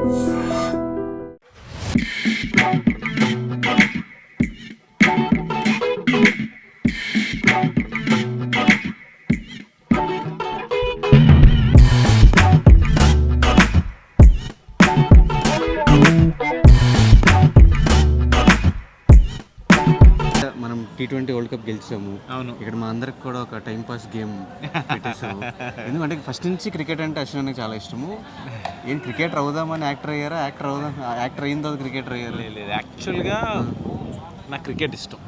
T20 world cup గెలిచాము. అవును. ఇక్కడ మా అందరికి కూడా ఒక టైం పాస్ గేమ్ పెట్టేసాము. ఎందుకంటే ఫస్ట్ నుంచి క్రికెట్ అంటే అశ్విన్ నాకు చాలా ఇష్టము. ఏం క్రికెటర్ అవుదామని యాక్టర్ అయ్యారా, యాక్టర్ అయిన తర్వాత క్రికెటర్ అయ్యారు? లేదు, యాక్చువల్గా నాకు క్రికెట్ ఇష్టం.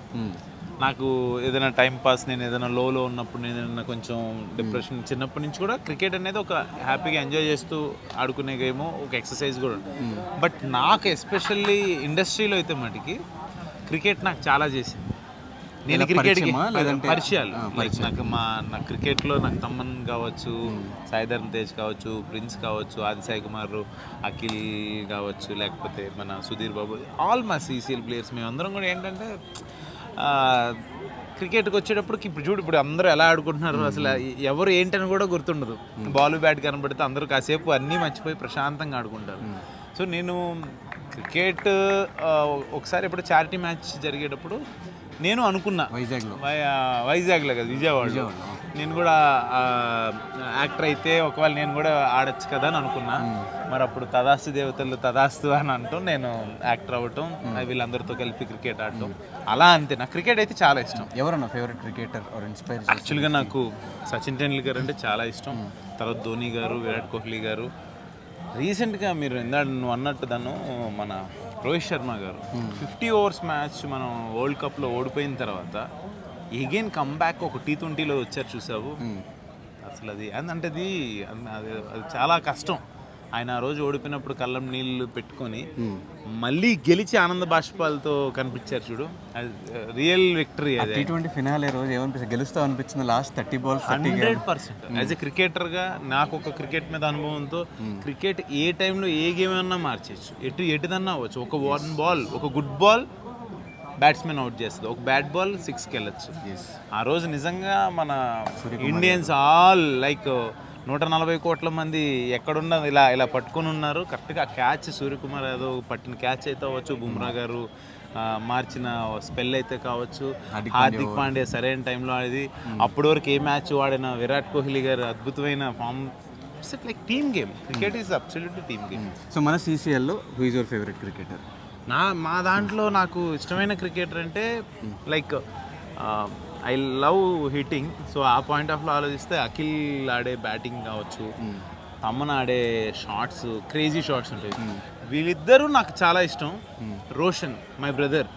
నాకు ఏదైనా టైం పాస్, నేను ఏదైనా లోలో ఉన్నప్పుడు, నేను ఏదైనా కొంచెం డిప్రెషన్, చిన్నప్పటి నుంచి కూడా క్రికెట్ అనేది ఒక హ్యాపీగా ఎంజాయ్ చేస్తూ ఆడుకునే గేమ్, ఒక ఎక్సర్సైజ్ కూడా. బట్ నాకు ఎస్పెషల్లీ ఇండస్ట్రీలో అయితే మటుకి క్రికెట్ నాకు చాలా చేసింది. నేను క్రికెట్కి పరిచయాలు, నా క్రికెట్లో నాకు తమ్మన్ కావచ్చు, సాయిధర్మ తేజ్ కావచ్చు, ప్రిన్స్ కావచ్చు, ఆది సాయి కుమార్, అఖిల్ కావచ్చు, లేకపోతే మన సుధీర్ బాబు, ఆల్ మా సీసీఎల్ ప్లేయర్స్, మేమందరం కూడా ఏంటంటే క్రికెట్కి వచ్చేటప్పటికి ఇప్పుడు అందరూ ఎలా ఆడుకుంటున్నారు, అసలు ఎవరు ఏంటని కూడా గుర్తుండదు. బాల్ బ్యాట్ కనబడితే అందరూ కాసేపు అన్నీ మర్చిపోయి ప్రశాంతంగా ఆడుకుంటారు. సో నేను క్రికెట్ ఒకసారి ఎప్పుడు చారిటీ మ్యాచ్ జరిగేటప్పుడు నేను అనుకున్నా, వైజాగ్లో కదా, విజయవాడలో, నేను కూడా యాక్టర్ అయితే ఒకవేళ నేను కూడా ఆడచ్చు కదా అని అనుకున్నా. మరి అప్పుడు తదాస్తు దేవతలు తదాస్తు అని అంటూ నేను యాక్టర్ అవ్వటం, వీళ్ళందరితో కలిపి క్రికెట్ ఆడటం, అలా అంతే. నాకు క్రికెట్ అయితే చాలా ఇష్టం. ఎవరన్నా ఫేవరెట్ క్రికెటర్ ఆర్ ఇన్స్పైర్? యాక్చువల్గా నాకు సచిన్ టెండూల్కర్ అంటే చాలా ఇష్టం. తర్వాత ధోని గారు, విరాట్ కోహ్లీ గారు. రీసెంట్గా మీరు ఇందాక నువ్వు అన్నట్టు దాన్ని మన రోహిత్ శర్మ గారు 50 ఓవర్స్ మ్యాచ్ మనం వరల్డ్ కప్లో ఓడిపోయిన తర్వాత ఎగైన్ కమ్బ్యాక్ ఒక T20లో వచ్చారు, చూసావు? అసలు అది చాలా కష్టం. ఆయన ఆ రోజు ఓడిపోయినప్పుడు కళ్ళం నీళ్ళు పెట్టుకొని మళ్ళీ గెలిచి ఆనంద బాష్పాలతో కనిపించారు చూడు, అది రియల్ విక్టరీ. అది T20 ఫినాలే రోజు ఏమనిపిస్తుంది, గెలుస్తా అనిపించింది లాస్ట్ 30 balls 100%. యాజ్ ఎ క్రికెటర్గా నాకు ఒక క్రికెట్ మీద అనుభవంతో, క్రికెట్ ఏ టైంలో ఏ గేమ్ అన్నా మార్చేయచ్చు, ఎటుదన్నా అవ్వచ్చు. ఒక 1 ball, ఒక గుడ్ బాల్ బ్యాట్స్మెన్ అవుట్ చేస్తుంది, ఒక బ్యాడ్ బాల్ 6కి వెళ్ళచ్చు. ఆ రోజు నిజంగా మన ఇండియన్స్ ఆల్ లైక్ 140 కోట్ల మంది ఎక్కడున్నా ఇలా పట్టుకొని ఉన్నారు. కరెక్ట్గా ఆ క్యాచ్ సూర్యకుమార్ యాదవ్ పట్టిన క్యాచ్ అయితే అవ్వచ్చు, బుమ్రా గారు మార్చిన స్పెల్ అయితే కావచ్చు, హార్దిక్ పాండ్యా సరైన టైంలో ఆడేది, అప్పటి వరకు ఏ మ్యాచ్ ఆడిన విరాట్ కోహ్లీ గారు అద్భుతమైన form. It's like team game. Cricket is absolutely team game. So మన CCLలో who is your favourite cricketer? మా దాంట్లో నాకు ఇష్టమైన క్రికెటర్ అంటే like I love hitting. So ఆ పాయింట్ ఆఫ్ లో ఆలోచిస్తే అఖిల్ ఆడే బ్యాటింగ్ కావచ్చు, తమ్మన్ ఆడే షాట్స్, క్రేజీ షాట్స్ ఉంటాయి. వీళ్ళిద్దరూ నాకు చాలా ఇష్టం. రోషన్ మై బ్రదర్,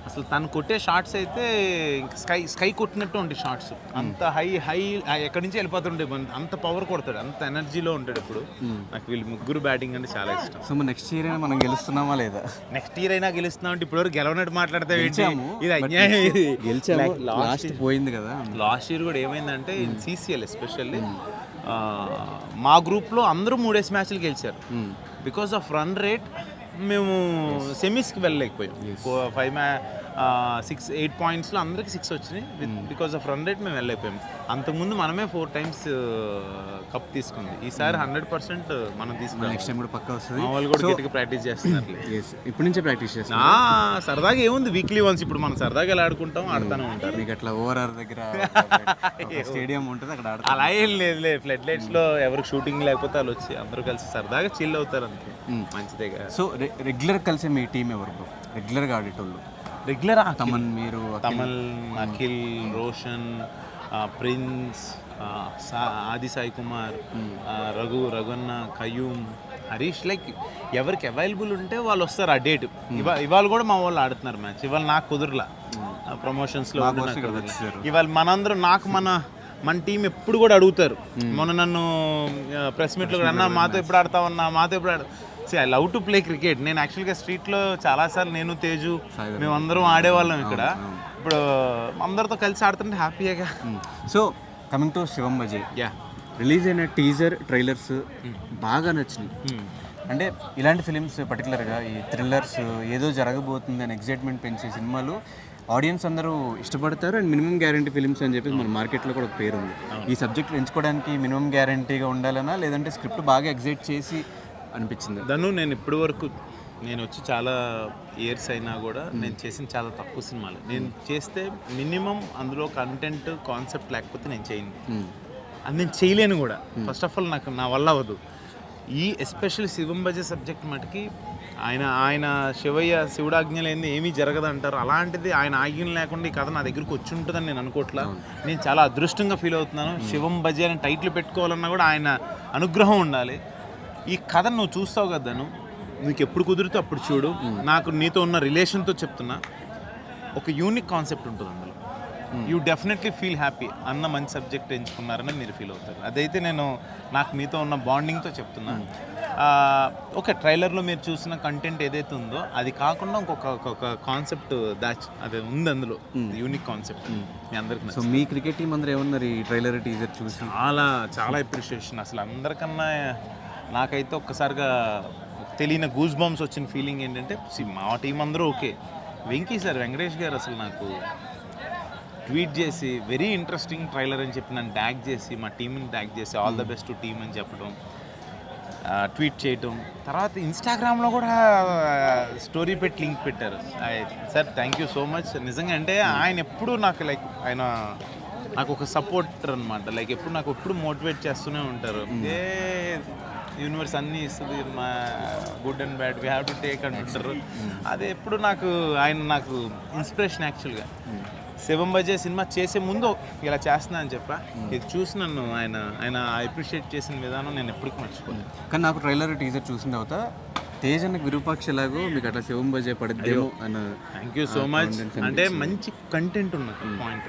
అసలు తను కొట్టే షాట్స్ అయితే స్కై కొట్టినట్టు ఉంటాయి షాట్స్. అంత హై ఎక్కడి నుంచి వెళ్ళిపోతుంటే అంత పవర్ కొడతాడు, అంత ఎనర్జీలో ఉంటాడు ఇప్పుడు. నాకు వీళ్ళు ముగ్గురు బ్యాటింగ్ అంటే చాలా ఇష్టం. సో నెక్స్ట్ ఇయర్ అయినా మనం గెలుస్తున్నామా లేదా? నెక్స్ట్ ఇయర్ అయినా గెలుస్తున్నాం అంటే ఇప్పటివరకు గెలవనట్టు మాట్లాడితే ఇది అన్యాయం. లాస్ట్ పోయింది కదా. లాస్ట్ ఇయర్ కూడా ఏమైందంటే CCL ఎస్పెషల్లీ మా గ్రూప్లో అందరూ 3 మ్యాచ్లు గెలిచారు. బికాస్ ఆఫ్ రన్ రేట్ మేము సెమీస్కి వెళ్ళలేకపోయాం. 8 పాయింట్స్లో అందరికి 6 వచ్చినాయి. బికాస్ ఆఫ్ రన్ రేట్ మేము వెళ్ళలేకపోయాం. అంతకుముందు మనమే 4 times కప్ తీసుకుంది. ఈసారి 100% మనం తీసుకున్నాం. నెక్స్ట్ టైం కూడా పక్కా వస్తుంది. మా వాళ్ళు కూడా గట్టిగా ప్రాక్టీస్ చేస్తున్నారు. ఇప్పటి నుంచే ప్రాక్టీస్ చేస్తున్నా. సరదాగా ఏముంది, వీక్లీ వన్స్ ఇప్పుడు మనం సరదాగా ఎలా ఆడుకుంటాం, ఆడుతూనే ఉంటారు. మీకు అట్లా ఓఆర్ఆర్ దగ్గర స్టేడియం ఉంటుంది, అక్కడ ఆడుతారు. అలా ఏం లేదు. ఫ్లడ్ లైట్స్లో ఎవరికి షూటింగ్ లేకపోతే వాళ్ళు వచ్చి అందరూ కలిసి సరదాగా చిల్ అవుతారు అంతే. మంచిదే. సో రెగ్యులర్ కలిసి మీ టీం ఎవరు రెగ్యులర్గా ఆడేటోళ్ళు? రెగ్యులర్ తమన్, మీరు, తమన్, అఖిల్, రోషన్, ప్రిన్స్, ఆది సాయి కుమార్, రఘున్న, కయూమ్, హరీష్, లైక్ ఎవరికి అవైలబుల్ ఉంటే వాళ్ళు వస్తారు ఆ డేట్. ఇవాళ కూడా మా వాళ్ళు ఆడుతున్నారు మ్యాచ్. ఇవాళ నాకు కుదరలా, ప్రమోషన్స్లో ఇవాళ మనందరం మన టీం ఎప్పుడు కూడా అడుగుతారు. మొన్న నన్ను ప్రెస్ మీట్లో కూడా అన్నా మాతో ఎప్పుడు ఆడతావన్నా, I love to play cricket. నేను యాక్చువల్గా స్ట్రీట్లో చాలాసార్లు నేను, తేజు, మేమందరం ఆడేవాళ్ళం ఇక్కడ. ఇప్పుడు అందరితో కలిసి ఆడుతుంటే హ్యాపీగా. So coming to Shivam Bhaje, release అయిన టీజర్, ట్రైలర్స్ బాగా నచ్చినాయి. అంటే ఇలాంటి ఫిలిమ్స్ పర్టికులర్గా ఈ థ్రిల్లర్స్, ఏదో జరగబోతుంది అని ఎగ్జైట్మెంట్ పెంచే సినిమాలు ఆడియన్స్ అందరూ ఇష్టపడతారు. అండ్ మినిమం గ్యారంటీ ఫిలిమ్స్ అని చెప్పి మన మార్కెట్లో కూడా ఒక పేరు ఉంది. ఈ సబ్జెక్ట్ ఎంచుకోవడానికి మినిమం గ్యారంటీగా ఉండాలనా, లేదంటే స్క్రిప్ట్ బాగా ఎగ్జైట్ చేసి అనిపించింది? దను నేను ఇప్పటి వరకు నేను వచ్చి చాలా ఇయర్స్ అయినా కూడా నేను చేసిన చాలా తక్కువ సినిమాలు. నేను చేస్తే మినిమం అందులో కంటెంట్ కాన్సెప్ట్ లేకపోతే నేను చేయను. అది నేను చేయలేను కూడా. ఫస్ట్ ఆఫ్ ఆల్ నా వల్ల అవ్వదు. ఈ ఎస్పెషల్లీ శివం బజే సబ్జెక్ట్ మటుకి ఆయన శివుడాజ్ఞ లేనిది ఏమీ జరగదు అంటారు. అలాంటిది ఆయన ఆజ్ఞ లేకుండా ఈ కథ నా దగ్గరికి వచ్చి ఉంటుందని నేను అనుకోవట్లా. నేను చాలా అదృష్టంగా ఫీల్ అవుతున్నాను. శివం బజే అని టైటిల్ పెట్టుకోవాలన్నా కూడా ఆయన అనుగ్రహం ఉండాలి. ఈ కథ నువ్వు చూస్తావు కదా, నీకు ఎప్పుడు కుదిరితే అప్పుడు చూడు. నాకు నీతో ఉన్న రిలేషన్తో చెప్తున్నా, ఒక యూనిక్ కాన్సెప్ట్ ఉంటుంది అందులో. You definitely feel happy. అన్న మంచి సబ్జెక్ట్ ఎంచుకున్నారని మీరు ఫీల్ అవుతారు. అదైతే నాకు మీతో ఉన్న బాండింగ్తో చెప్తున్నా. ఓకే, ట్రైలర్లో మీరు చూసిన కంటెంట్ ఏదైతే ఉందో అది కాకుండా ఇంకొక కాన్సెప్ట్ అది ఉంది అందులో, యూనిక్ కాన్సెప్ట్. మీ అందరికీ సో మీ క్రికెట్ టీం అందరూ ఏమన్నారు ఈ ట్రైలర్ టీజర్ చూసి? చాలా అప్రిషియేషన్. అసలు అందరికన్నా నాకైతే ఒక్కసారిగా తెలియని గూస్ బాంబ్స్ వచ్చిన ఫీలింగ్ ఏంటంటే, మా టీం అందరూ ఓకే, వెంకీ సార్, వెంకటేష్ గారు అసలు నాకు ట్వీట్ చేసి వెరీ ఇంట్రెస్టింగ్ ట్రైలర్ అని చెప్పి నన్ను ట్యాగ్ చేసి, మా టీంని ట్యాగ్ చేసి ఆల్ ద బెస్ట్ టీమ్ అని చెప్పడం, ట్వీట్ చేయటం. తర్వాత ఇన్స్టాగ్రామ్లో కూడా స్టోరీ పెట్టి లింక్ పెట్టారు. Sir thank you so much. నిజంగా అంటే ఆయన ఎప్పుడు నాకు నాకు ఒక సపోర్టర్ అనమాట. ఎప్పుడు నాకు ఎప్పుడు మోటివేట్ చేస్తూనే ఉంటారు. యూనివర్స్ అన్నీ ఇస్తుంది, మా good and bad we have to take అంటుంటారు. అది ఎప్పుడు నాకు ఇన్స్పిరేషన్. యాక్చువల్గా శివం బజే సినిమా చేసే ముందు ఇలా చేస్తున్నా అని చెప్పా, ఇది చూసి నన్ను ఆయన అప్రిషియేట్ చేసిన విధానం నేను ఎప్పటికీ మర్చిపోయాను. కానీ నాకు ట్రైలర్ టీజర్ చూసిన తర్వాత తేజ్ అన్నకి విరూపాక్ష ఎలాగో మీకు అట్లా శివం బజే పడిద్దేమో అన్న. Thank you so much. అంటే మంచి కంటెంట్ ఉన్న పాయింట్.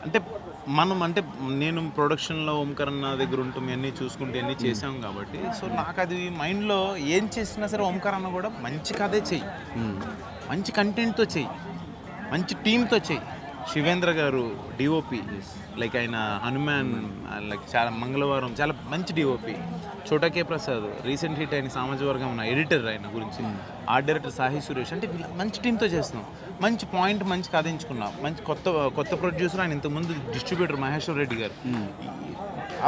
అంటే నేను ప్రొడక్షన్లో ఓంకరన్న దగ్గర ఉంటాం, ఇవన్నీ చూసుకుంటే అన్నీ చేసాం కాబట్టి, సో నాకు అది మైండ్లో ఏం చేసినా సరే ఓంకరన్న కూడా మంచి కథే చెయ్యి, మంచి కంటెంట్తో చెయ్యి, మంచి టీంతో చెయ్యి. శివేంద్ర గారు డిఓపి, ఆయన హనుమాన్, చాలా మంగళవారం చాలా మంచి డిఓపి. చోటకే ప్రసాద్ రీసెంట్ హిట్ అయిన సామాజిక వర్గం ఉన్న ఎడిటర్, ఆయన గురించి ఆర్ట్ డైరెక్టర్ సాహి సురేష్. అంటే మంచి టీంతో చేస్తున్నాం, మంచి పాయింట్, మంచి కథ ఎంచుకున్నాం, మంచి కొత్త ప్రొడ్యూసర్. ఆయన ఇంతకుముందు డిస్ట్రిబ్యూటర్ మహేశ్వర్ రెడ్డి గారు.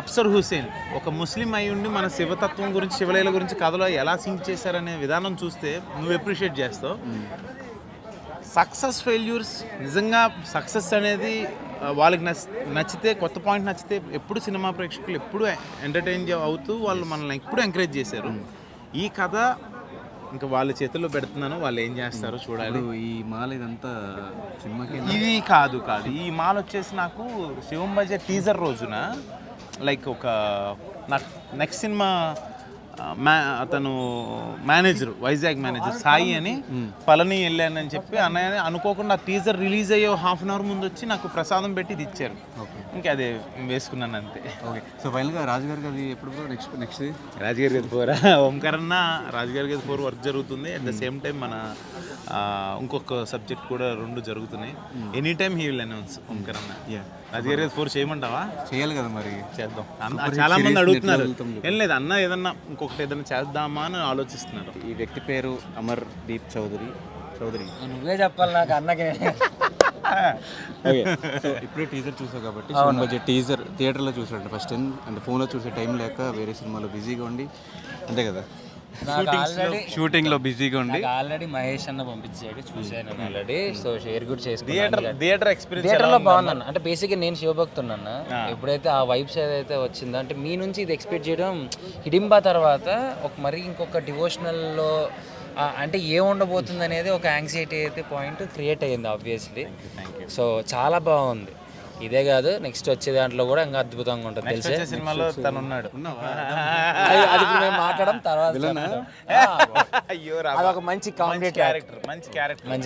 అఫ్సర్ హుసేన్ ఒక ముస్లిం అయి ఉండి మన శివతత్వం గురించి, శివలీల గురించి కథలో ఎలా సింక్ చేశారనే విధానం చూస్తే నువ్వు అప్రిషియేట్ చేస్తావు. సక్సెస్ ఫెయిల్యూర్స్, నిజంగా సక్సెస్ అనేది వాళ్ళకి నచ్చితే, కొత్త పాయింట్ నచ్చితే ఎప్పుడు సినిమా ప్రేక్షకులు ఎప్పుడు ఎంటర్టైన్ అవుతూ వాళ్ళు మనల్ని ఎప్పుడు ఎంకరేజ్ చేశారు. ఈ కథ ఇంకా వాళ్ళ చేతుల్లో పెడుతున్నాను, వాళ్ళు ఏం చేస్తారో చూడాలి. ఈ మాల ఇదంతా సినిమాకి ఇది కాదు. ఈ మాల్ వచ్చేసి నాకు శివం బజే టీజర్ రోజున ఒక నాకు నెక్స్ట్ సినిమా అతను మేనేజర్, వైజాగ్ మేనేజర్ సాయి అని, పళని వెళ్ళానని చెప్పి అన్నయ్య అనుకోకుండా టీజర్ రిలీజ్ అయ్యే హాఫ్ అన్ అవర్ ముందు వచ్చి నాకు ప్రసాదం పెట్టి ఇది ఇచ్చారు. ఇంకా అదే వేసుకున్నాను అంతే. ఓకే. సో ఫైనల్గా రాజుగారి గది ఎప్పుడు నెక్స్ట్ రాజుగారి గది 4 ఓంకరన్న రాజుగారి గది 4 వర్క్ జరుగుతుంది. అట్ ద సేమ్ టైం మన ఇంకొక సబ్జెక్ట్ కూడా 2 జరుగుతున్నాయి. Any time he will announce ఓంకరన్న. రాజుగారి గది 4 చేయమంటావా? చేయాలి కదా, మరి చేద్దాం. చాలా మంది అడుగుతున్నారు. ఏం లేదు అన్న, ఏదన్నా ఇంకొకటి ఏదైనా చేద్దామా అని ఆలోచిస్తున్నారు. ఈ వ్యక్తి పేరు అమర్ దీప్ చౌదరి. నువ్వే చెప్పాలి నాకు, అన్నకి. ఓకే. సో ఇప్పుడే టీజర్ చూసావు కాబట్టి, శివం బజే టీజర్ థియేటర్లో చూసాడు ఫస్ట్ టైం. అంటే ఫోన్లో చూసే టైం లేక వేరే సినిమాలో బిజీగా ఉండి, అంతే కదా, షూటింగ్లో బిజీగా ఉండి ఆల్రెడీ మహేష్ అన్న పంపించాడు, చూసాను ఆల్రెడీ. సో షేర్ కూడా చేసుకున్నాను. థియేటర్ ఎక్స్పీరియన్స్ థియేటర్లో బాగుందన్న. అంటే బేసిక్గా నేను శివభక్తున్న, ఎప్పుడైతే ఆ వైబ్స్ ఏదైతే వచ్చిందో, అంటే మీ నుంచి ఇది ఎక్స్పెక్ట్ చేయడం, హిడింబా తర్వాత ఇంకొక డివోషనల్లో అంటే ఏం ఉండబోతుంది అనేది ఒక యాంగ్జైటీ అయితే పాయింట్ క్రియేట్ అయ్యింది ఆబ్వియస్లీ. సో చాలా బాగుంది. ఇదే కాదు, నెక్స్ట్ వచ్చే దాంట్లో కూడా ఇంకా అద్భుతంగా ఉంటుంది. తెలిసే సినిమాలో తను ఉన్నాడు, అది మేము మాట్లాడడం తర్వాత. అదొక మంచి క్యారెక్టర్, మంచి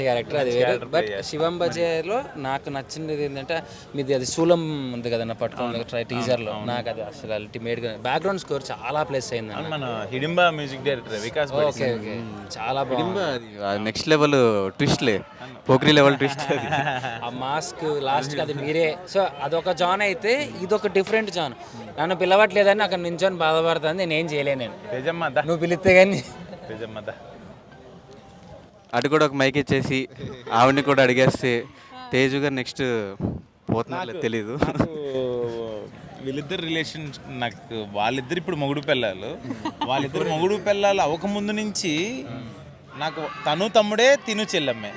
క్యారెక్టర్ అది వేరే. బట్ శివం బజేలో నాకు నచ్చినది ఏంటంటే, మీది అది శూలం ఉంది కదన్న పట్టుకోండి టీజర్లో, నాకు అది అసలు అల్టిమేట్ గా బ్యాక్గ్రౌండ్ స్కోర్ చాలా ప్లేస్ అయింది. మన Hidimba music director Vikas. Okay, చాలా బాగుంది. Next level ట్విస్ట్లే, Pokiri level twist. ఆ మాస్క్ లాస్ట్ అది మీరే. సో అదొక జాన్ అయితే, ఇదొక డిఫరెంట్ జాన్. నన్ను పిలవట్లేదని అక్కడ నుంచొని బాధపడుతుంది, నేనేం చేయలేను. నువ్వు పిలిస్తే కానీ. అటు కూడా ఒక మైక్ ఇచ్చేసి ఆవిడని కూడా అడిగేస్తే తేజు గారు నెక్స్ట్ పోతున్నారు తెలీదు. వీళ్ళిద్దరు రిలేషన్ నాకు వాళ్ళిద్దరు ఇప్పుడు మొగుడు పిల్లలు, వాళ్ళిద్దరు మొగుడు పిల్లలు అవ్వకముందు నుంచి నాకు తను తమ్ముడే తిను చెల్లమ్మే.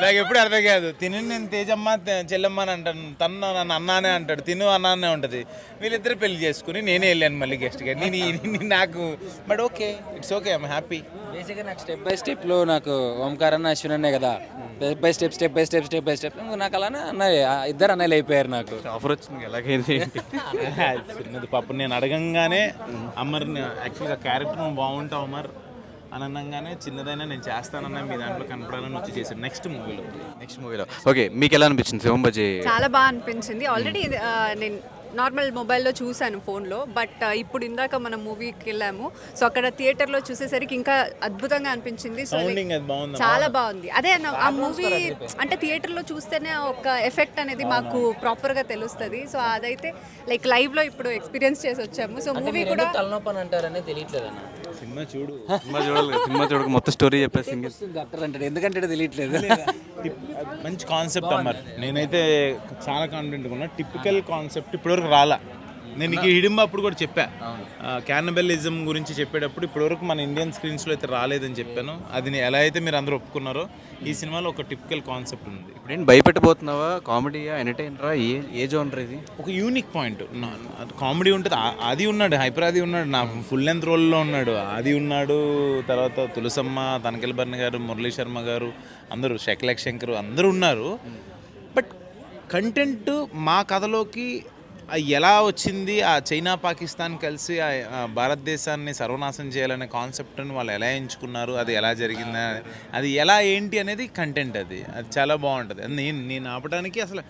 నాకు ఎప్పుడు అర్థం కాదు. తిను నేను తేజమ్మ చెల్లమ్మ అని అంటాను, తను నన్ను అన్నానే అంటాడు, తిను అన్నానే ఉంటుంది. వీళ్ళిద్దరు పెళ్లి చేసుకుని నేనే వెళ్ళాను మళ్ళీ గెస్ట్గా. నాకు but okay, it's okay, I'm happy. బేసిక్గా నాకు స్టెప్ బై స్టెప్లో నాకు ఓంకార్ అన్న అశ్విన్ అన్నే కదా, స్టెప్ బై స్టెప్ నాకు అలానే అన్నయ్య, ఇద్దరు అన్నయ్యలు అయిపోయారు నాకు. ఆఫర్ వచ్చింది ఎలాగైంది చిన్నది పాప నేను అడగంగానే అమర్ని యాక్చువల్గా క్యారెక్టర్ బాగుంటావు అమర్ అని అనగానే చిన్నదైనా నేను చేస్తానన్నా మీ దాంట్లో కనపడాలని వచ్చి చేశాను నెక్స్ట్ మూవీలో. ఓకే, మీకు ఎలా అనిపించింది శివం బజే? చాలా బాగా అనిపించింది. ఆల్రెడీ నేను నార్మల్ మొబైల్లో చూశాను ఫోన్లో, బట్ ఇప్పుడు ఇందాక మనం మూవీకి వెళ్ళాము, సో అక్కడ థియేటర్లో చూసేసరికి ఇంకా అద్భుతంగా అనిపించింది. సో చాలా బాగుంది. అదే ఆ మూవీ అంటే థియేటర్లో చూస్తేనే ఒక ఎఫెక్ట్ అనేది మాకు ప్రాపర్గా తెలుస్తుంది. సో అదైతే లైక్ లైవ్లో ఇప్పుడు ఎక్స్పీరియన్స్ చేసి వచ్చాము. సో మూవీ కూడా తలనొప్పని అంటారనే తెలియట్లేదు అన్న. సినిమా సినిమా చూడక మొత్తం స్టోరీ చెప్పేసి డాక్టర్ అంటాడు, ఎందుకంటే తెలియట్లేదు. మంచి కాన్సెప్ట్ అమ్మర్. నేనైతే చాలా కాన్ఫిడెంట్గా ఉన్నా. టిపికల్ కాన్సెప్ట్ ఇప్పటివరకు రాలా. నేను నీకు హిడింబ అప్పుడు కూడా చెప్పా, క్యానబలిజం గురించి చెప్పేటప్పుడు ఇప్పటివరకు మన ఇండియన్ స్క్రీన్స్లో అయితే రాలేదని చెప్పాను. అది ఎలా అయితే మీరు అందరూ ఒప్పుకున్నారో ఈ సినిమాలో ఒక టిపికల్ కాన్సెప్ట్ ఉంది. ఇప్పుడు ఏంటి భయపెట్టబోతున్నావా, కామెడీయా, ఎంటర్టైనరా, ఏ జోనర్ ఇది? ఒక యూనిక్ పాయింట్ కామెడీ ఉంటుంది. అది ఉన్నాడు, హైపర్ అది ఉన్నాడు, నా ఫుల్ లెంత్ రోల్లో ఉన్నాడు, అది ఉన్నాడు. తర్వాత తులసమ్మ, తనకెల్ బర్ని గారు, మురళీ శర్మ గారు, అందరూ శకలక్ శంకర్ అందరూ ఉన్నారు. బట్ కంటెంట్ మా కథలోకి ఎలా వచ్చింది, ఆ చైనా పాకిస్తాన్ కలిసి ఆ భారతదేశాన్ని సర్వనాశనం చేయాలనే కాన్సెప్ట్ని వాళ్ళు ఎలా ఎంచుకున్నారు, అది ఎలా జరిగింది, అది ఎలా ఏంటి అనేది కంటెంట్. అది చాలా బాగుంటుంది. నేను ఆపడానికి అసలు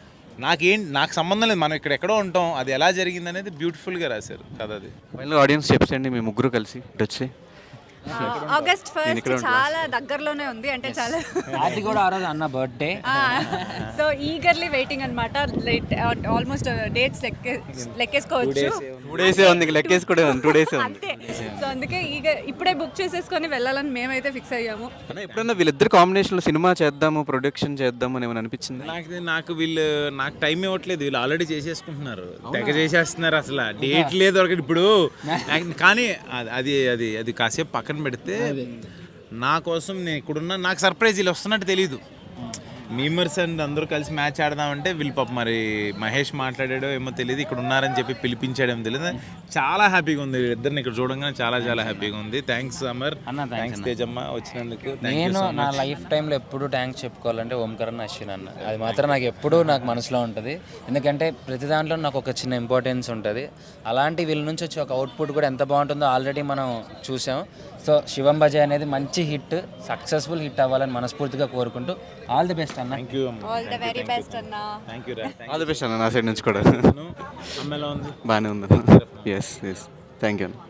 నాకు సంబంధం లేదు, మనం ఇక్కడ ఎక్కడో ఉంటాం, అది ఎలా జరిగింది అనేది బ్యూటిఫుల్గా రాశారు కదా. అది ఫైనల్ ఆడియన్స్ చెప్పండి, మీ ముగ్గురు కలిసి ఇటు వచ్చి. ఆగస్ట్ 1 చాలా దగ్గరలోనే ఉంది, అంటే చాలా అది కూడా ఆ రోజు అన్న బర్త్డే. సో ఈగర్లీ వెయిటింగ్ అనమాట. ఆల్మోస్ట్ డేట్స్ లెక్కేసుకోవచ్చు. 2 days ఉంది, లెక్కేసుకోవడం 2 days అంతే. సో అందుకే ఇప్పుడే బుక్ చేసేసుకొని వెళ్ళాలని మేమైతే ఫిక్స్ అయ్యాము. ఎప్పుడన్నా వీళ్ళిద్దరు కాంబినేషన్లో సినిమా చేద్దాము, ప్రొడక్షన్ చేద్దాము అని ఏమైనా అనిపించింది? నాకు టైం ఇవ్వట్లేదు, వీళ్ళు ఆల్రెడీ చేసేసుకుంటున్నారు, తెగ చేసేస్తున్నారు, అసలు డేట్ లేదు దొరకదు ఇప్పుడు. కానీ అది అది అది కాసేపు పక్కన పెడితే నా కోసం నేను ఇక్కడున్నా, నాకు సర్ప్రైజ్ వీళ్ళు వస్తున్నట్టు తెలీదు. మీమర్స్ అండ్ అందరూ కలిసి మ్యాచ్ ఆడదామంటే వీళ్ళు పాప మరి మహేష్ మాట్లాడాడో ఏమో తెలియదు, ఇక్కడ ఉన్నారని చెప్పి పిలిపించాడేమో తెలియదు. చాలా హ్యాపీగా ఉంది వీళ్ళిద్దరిని ఇక్కడ చూడంగానే, చాలా చాలా హ్యాపీగా ఉంది. థ్యాంక్స్ అమర్, థ్యాంక్స్ తేజమ్మ వచ్చినందుకు. నేను నా లైఫ్ టైంలో ఎప్పుడు థ్యాంక్స్ చెప్పుకోవాలంటే ఓంకార్ అన్న, అశ్విన్ అన్న. అది మాత్రం నాకు ఎప్పుడూ నాకు మనసులో ఉంటుంది. ఎందుకంటే ప్రతి దాంట్లో నాకు ఒక చిన్న ఇంపార్టెన్స్ ఉంటుంది. అలాంటి వీళ్ళ నుంచి వచ్చి ఒక అవుట్పుట్ కూడా ఎంత బాగుంటుందో ఆల్రెడీ మనం చూసాం. సో శివం బజే అనేది మంచి హిట్, సక్సెస్ఫుల్ హిట్ అవ్వాలని మనస్ఫూర్తిగా కోరుకుంటూ ఆల్ ది బెస్ట్ అన్న. Thank you all the very best అన్న. Thank you. All the best అన్న, నా సైడ్ నుంచి కూడా. అమ్మ ఎలా ఉంది? బాగానే ఉంది. ఎస్ థ్యాంక్ యూ అన్న.